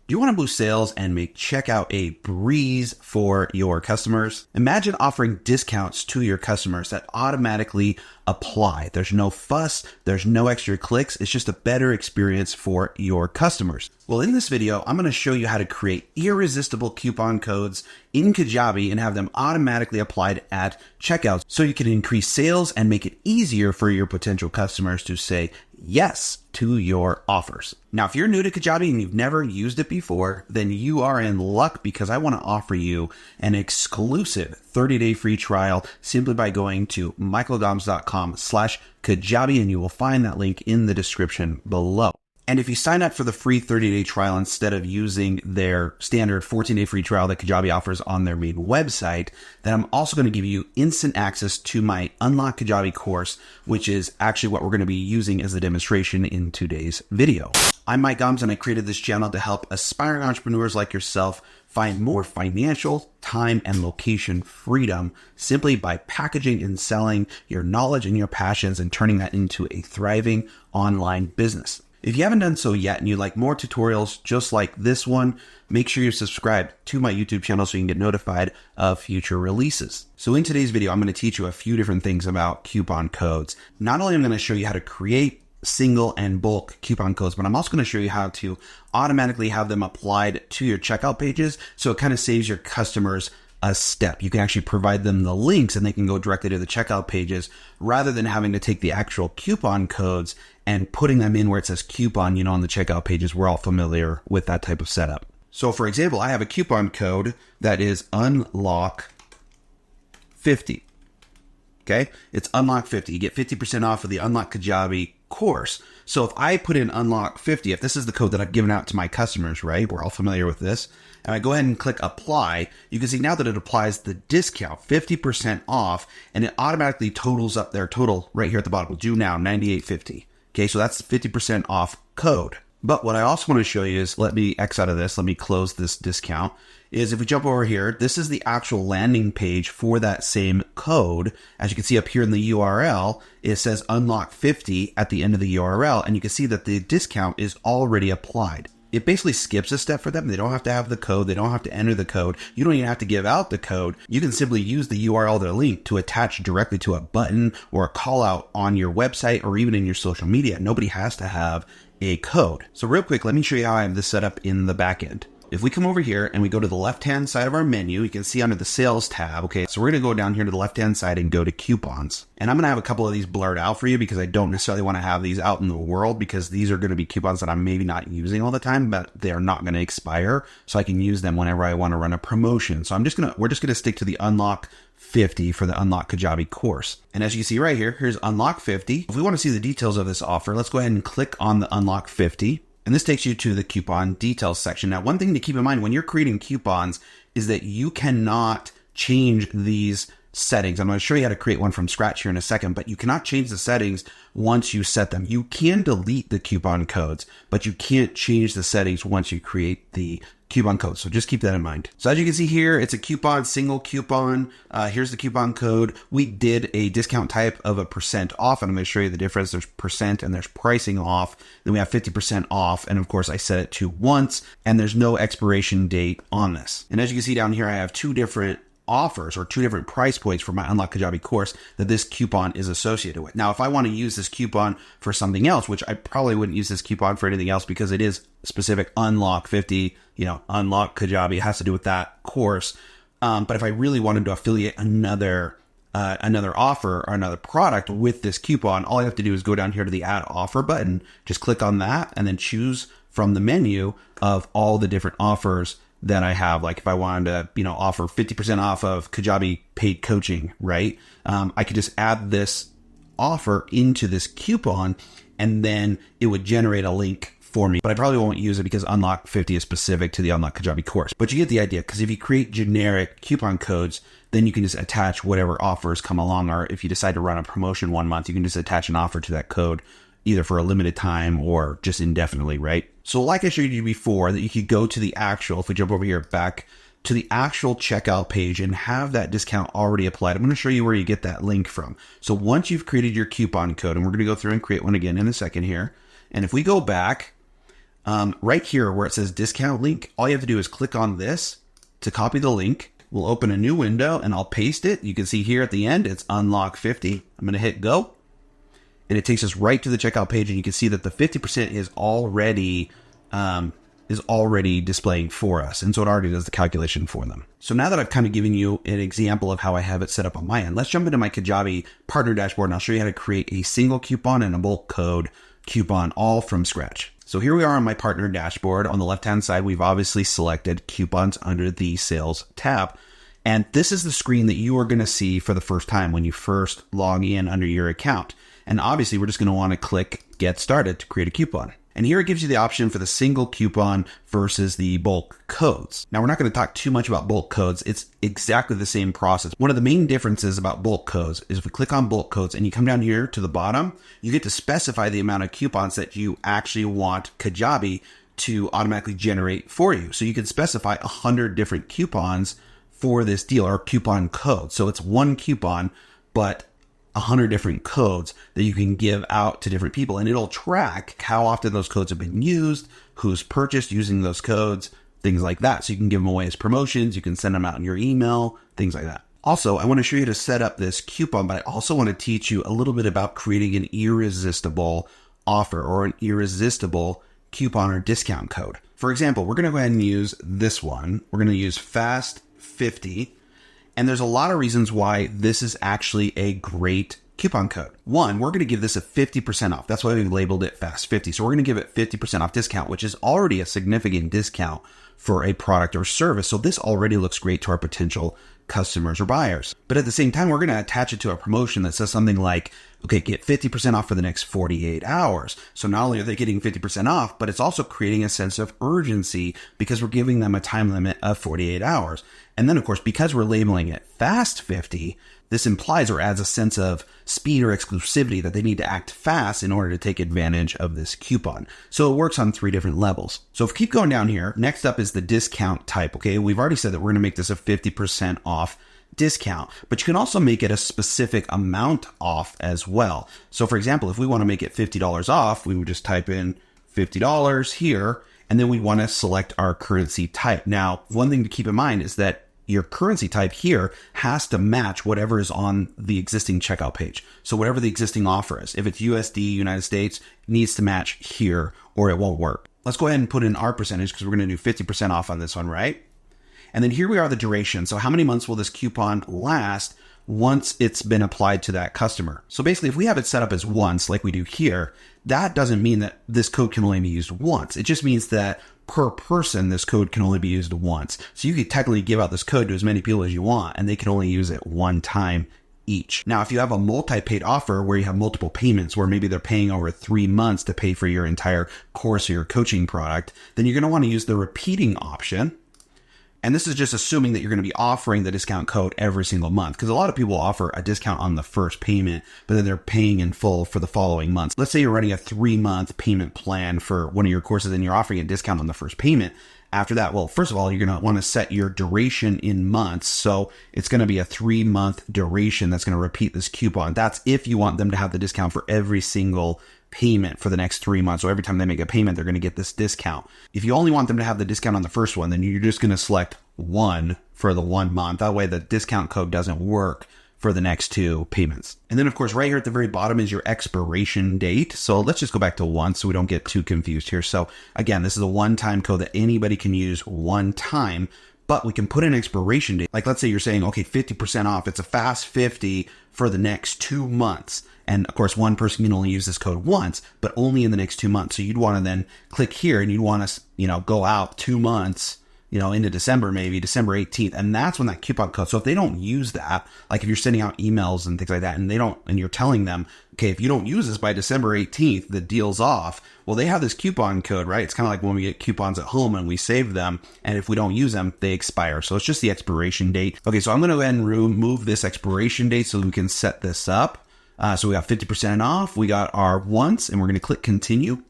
Do you want to boost sales and make checkout a breeze for your customers? Imagine offering discounts to your customers that automatically apply. There's no fuss, there's no extra clicks, it's just a better experience for your customers. Well, in this video, I'm going to show you how to create irresistible coupon codes in Kajabi and have them automatically applied at checkout so you can increase sales and make it easier for your potential customers to say yes to your offers. Now, if you're new to Kajabi and you've never used it before, then you are in luck because I want to offer you an exclusive 30-day free trial simply by going to michaelgoms.com/Kajabi, and you will find that link in the description below. And if you sign up for the free 30-day trial instead of using their standard 14-day free trial that Kajabi offers on their main website, then I'm also going to give you instant access to my Unlock Kajabi course, which is actually what we're going to be using as a demonstration in today's video. I'm Mike Goms, and I created this channel to help aspiring entrepreneurs like yourself find more financial, time, and location freedom simply by packaging and selling your knowledge and your passions and turning that into a thriving online business. If you haven't done so yet and you'd like more tutorials just like this one, make sure you're subscribed to my YouTube channel so you can get notified of future releases. So in today's video, I'm going to teach you a few different things about coupon codes. Not only am I going to show you how to create single and bulk coupon codes, but I'm also going to show you how to automatically have them applied to your checkout pages. So it kind of saves your customers a step. You can actually provide them the links and they can go directly to the checkout pages rather than having to take the actual coupon codes and putting them in where it says coupon, on the checkout pages. We're all familiar with that type of setup. So for example, I have a coupon code that is unlock 50. Okay. It's unlock 50. You get 50% off of the Unlock Kajabi course. So if I put in unlock 50, if this is the code that I've given out to my customers, right? We're all familiar with this. And I go ahead and click apply, you can see now that it applies the discount 50% off, and it automatically totals up their total right here at the bottom. Due now, $98.50. Okay, so that's the 50% off code. But what I also want to show you is, let me X out of this, let me close this discount, is if we jump over here, this is the actual landing page for that same code. As you can see up here in the URL, it says unlock 50 at the end of the URL, and you can see that the discount is already applied. It basically skips a step for them. They don't have to have the code. They don't have to enter the code. You don't even have to give out the code. You can simply use the URL, the link, to attach directly to a button or a call out on your website or even in your social media. Nobody has to have a code. So real quick, let me show you how I have this set up in the back end. If we come over here and we go to the left-hand side of our menu, you can see under the sales tab, okay, so we're going to go down here to the left-hand side and go to coupons. And I'm going to have a couple of these blurred out for you because I don't necessarily want to have these out in the world because these are going to be coupons that I'm maybe not using all the time, but they're not going to expire. So I can use them whenever I want to run a promotion. So we're just going to stick to the Unlock 50 for the Unlock Kajabi course. And as you see right here, here's Unlock 50. If we want to see the details of this offer, let's go ahead and click on the Unlock 50. And this takes you to the coupon details section. Now, one thing to keep in mind when you're creating coupons is that you cannot change these settings. I'm going to show you how to create one from scratch here in a second, but you cannot change the settings once you set them. You can delete the coupon codes, but you can't change the settings once you create the coupon code. So just keep that in mind. So as you can see here, it's a coupon, single coupon. Here's the coupon code. We did a discount type of a % off, and I'm going to show you the difference. There's % and there's pricing off. Then we have 50% off. And of course I set it to once, and there's no expiration date on this. And as you can see down here, I have two different offers or two different price points for my Unlock Kajabi course that this coupon is associated with. Now, if I want to use this coupon for something else, which I probably wouldn't use this coupon for anything else because it is specific Unlock 50, Unlock Kajabi, it has to do with that course. But if I really wanted to affiliate another offer or another product with this coupon, all I have to do is go down here to the add offer button, just click on that and then choose from the menu of all the different offers that I have. Like if I wanted to, offer 50% off of Kajabi paid coaching, right? I could just add this offer into this coupon and then it would generate a link for me, but I probably won't use it because Unlock 50 is specific to the Unlock Kajabi course. But you get the idea, because if you create generic coupon codes, then you can just attach whatever offers come along, or if you decide to run a promotion 1 month, you can just attach an offer to that code either for a limited time or just indefinitely, right? So like I showed you before, that you could go to the actual, if we jump over here back to the actual checkout page and have that discount already applied. I'm going to show you where you get that link from. So once you've created your coupon code, and we're going to go through and create one again in a second here. And if we go back, right here where it says discount link, all you have to do is click on this to copy the link. We'll open a new window and I'll paste it. You can see here at the end, it's unlock 50. I'm going to hit go. And it takes us right to the checkout page. And you can see that the 50% is already displaying for us. And so it already does the calculation for them. So now that I've kind of given you an example of how I have it set up on my end, let's jump into my Kajabi partner dashboard and I'll show you how to create a single coupon and a bulk code coupon all from scratch. So here we are on my partner dashboard. On the left-hand side, we've obviously selected coupons under the sales tab. And this is the screen that you are going to see for the first time when you first log in under your account. And obviously, we're just going to want to click Get Started to create a coupon. And here it gives you the option for the single coupon versus the bulk codes. Now, we're not going to talk too much about bulk codes. It's exactly the same process. One of the main differences about bulk codes is if we click on bulk codes and you come down here to the bottom, you get to specify the amount of coupons that you actually want Kajabi to automatically generate for you. So you can specify 100 different coupons for this deal or coupon code. So it's one coupon, but 100 different codes that you can give out to different people, and it'll track how often those codes have been used, who's purchased using those codes, things like that. So you can give them away as promotions, you can send them out in your email, things like that. Also, I want to show you to set up this coupon, but I also want to teach you a little bit about creating an irresistible offer or an irresistible coupon or discount code. For example, we're going to go ahead and use this one. We're going to use FAST50. And there's a lot of reasons why this is actually a great coupon code. One, we're going to give this a 50% off. That's why we labeled it FAST50. So we're going to give it 50% off discount, which is already a significant discount for a product or service. So this already looks great to our potential customers or buyers. But at the same time, we're going to attach it to a promotion that says something like, okay, get 50% off for the next 48 hours. So not only are they getting 50% off, but it's also creating a sense of urgency because we're giving them a time limit of 48 hours. And then, of course, because we're labeling it FAST50, this implies or adds a sense of speed or exclusivity that they need to act fast in order to take advantage of this coupon. So it works on 3 different levels. So if we keep going down here, next up is the discount type. Okay, we've already said that we're going to make this a 50% off discount, but you can also make it a specific amount off as well. So for example, if we want to make it $50 off, we would just type in $50 here, and then we want to select our currency type. Now, one thing to keep in mind is that your currency type here has to match whatever is on the existing checkout page. So whatever the existing offer is, if it's USD, United States, it needs to match here or it won't work. Let's go ahead and put in our percentage because we're going to do 50% off on this one, right? And then here we are, the duration. So how many months will this coupon last once it's been applied to that customer? So basically, if we have it set up as once, like we do here, that doesn't mean that this code can only be used once. It just means that per person, this code can only be used once. So you could technically give out this code to as many people as you want, and they can only use it one time each. Now, if you have a multi-paid offer where you have multiple payments, where maybe they're paying over 3 months to pay for your entire course or your coaching product, then you're going to want to use the repeating option. And this is just assuming that you're going to be offering the discount code every single month, because a lot of people offer a discount on the first payment, but then they're paying in full for the following months. Let's say you're running a 3-month payment plan for one of your courses and you're offering a discount on the first payment. After that, well, first of all, you're going to want to set your duration in months. So it's going to be a 3-month duration that's going to repeat this coupon. That's if you want them to have the discount for every single payment for the next 3 months. So every time they make a payment, they're going to get this discount. If you only want them to have the discount on the first one, then you're just going to select 1 for the 1 month. That way the discount code doesn't work for the next 2 payments. And then of course, right here at the very bottom is your expiration date. So let's just go back to 1 so we don't get too confused here. So again, this is a one-time code that anybody can use one time, but we can put an expiration date. Like let's say you're saying, okay, 50% off. It's a fast 50 for the next 2 months. And of course, one person can only use this code once, but only in the next 2 months. So you'd want to then click here and you'd want to, go out 2 months, into December, maybe December 18th. And that's when that coupon code. So if they don't use that, like if you're sending out emails and things like that, and and you're telling them, okay, if you don't use this by December 18th, the deal's off. Well, they have this coupon code, right? It's kind of like when we get coupons at home and we save them. And if we don't use them, they expire. So it's just the expiration date. Okay, so I'm going to go ahead and remove this expiration date so we can set this up. So we got 50% off. We got our once, and we're going to click continue.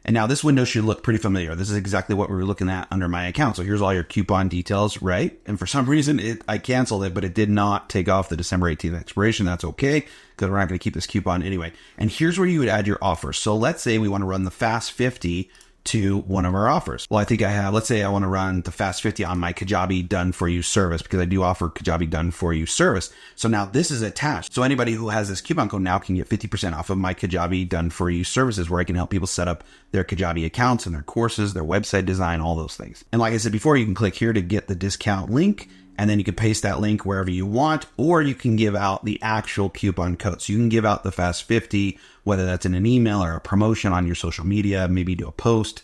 And now this window should look pretty familiar. This is exactly what we were looking at under my account. So here's all your coupon details, right? And for some reason, I canceled it, but it did not take off the December 18th expiration. That's okay, because we're not going to keep this coupon anyway. And here's where you would add your offer. So let's say we want to run the Fast 50 to one of our offers. Well, I think I have, let's say I want to run the Fast 50 on my Kajabi Done For You service, because I do offer Kajabi Done For You service. So now this is attached. So anybody who has this coupon code now can get 50% off of my Kajabi Done For You services, where I can help people set up their Kajabi accounts and their courses, their website design, all those things. And like I said before, you can click here to get the discount link, and then you can paste that link wherever you want, or you can give out the actual coupon code. So you can give out the Fast 50, whether that's in an email or a promotion on your social media, maybe do a post,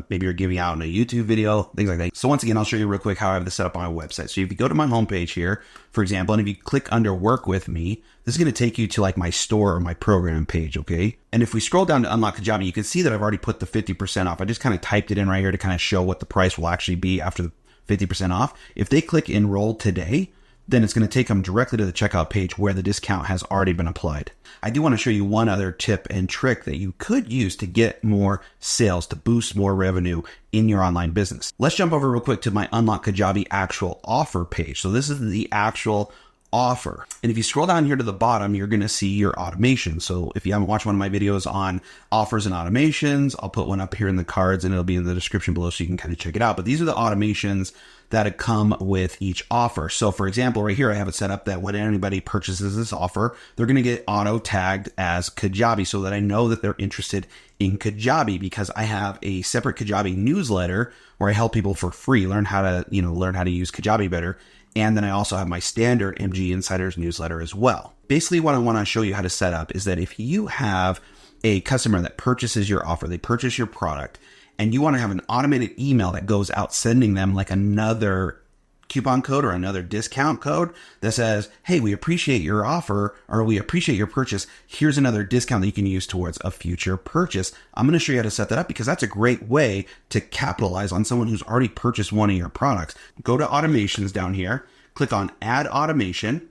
maybe you're giving out in a YouTube video, things like that. So once again, I'll show you real quick how I have this set up on my website. So if you go to my homepage here, for example, and if you click under Work With Me, this is going to take you to like my store or my program page, okay? And if we scroll down to Unlock Kajabi, you can see that I've already put the 50% off. I just kind of typed it in right here to kind of show what the price will actually be after the 50% off. If they click Enroll Today, then it's going to take them directly to the checkout page where the discount has already been applied. I do want to show you one other tip and trick that you could use to get more sales, to boost more revenue in your online business. Let's jump over real quick to my Unlock Kajabi actual offer page. So this is the actual offer. And if you scroll down here to the bottom, you're going to see your automation. So if you haven't watched one of my videos on offers and automations, I'll put one up here in the cards and it'll be in the description below so you can kind of check it out. But these are the automations that come with each offer. So for example, right here, I have it set up that when anybody purchases this offer, they're going to get auto tagged as Kajabi so that I know that they're interested in Kajabi, because I have a separate Kajabi newsletter where I help people for free learn how to use Kajabi better. And then I also have my standard MG Insiders newsletter as well. Basically, what I want to show you how to set up is that if you have a customer that purchases your offer, they purchase your product, and you want to have an automated email that goes out sending them like another coupon code or another discount code that says, hey, we appreciate your offer, or we appreciate your purchase. Here's another discount that you can use towards a future purchase. I'm going to show you how to set that up, because that's a great way to capitalize on someone who's already purchased one of your products. Go to automations down here, click on add automation.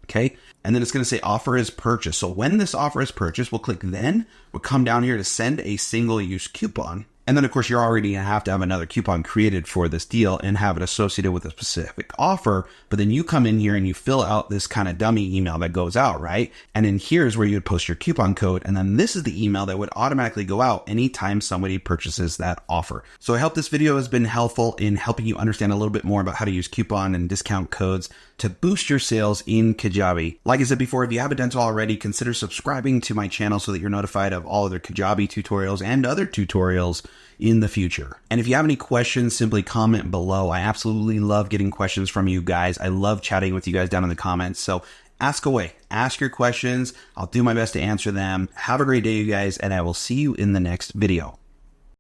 Okay. And then it's going to say offer is purchased. So when this offer is purchased, we'll click then, we'll come down here to send a single use coupon. And then, of course, you're already going to have another coupon created for this deal and have it associated with a specific offer. But then you come in here and you fill out this kind of dummy email that goes out, right? And then here's where you would post your coupon code. And then this is the email that would automatically go out anytime somebody purchases that offer. So I hope this video has been helpful in helping you understand a little bit more about how to use coupon and discount codes to boost your sales in Kajabi. Like I said before, if you haven't done so already, consider subscribing to my channel so that you're notified of all other Kajabi tutorials and other tutorials in the future. And if you have any questions, simply comment below. I absolutely love getting questions from you guys. I love chatting with you guys down in the comments. So ask away, ask your questions. I'll do my best to answer them. Have a great day, you guys, and I will see you in the next video.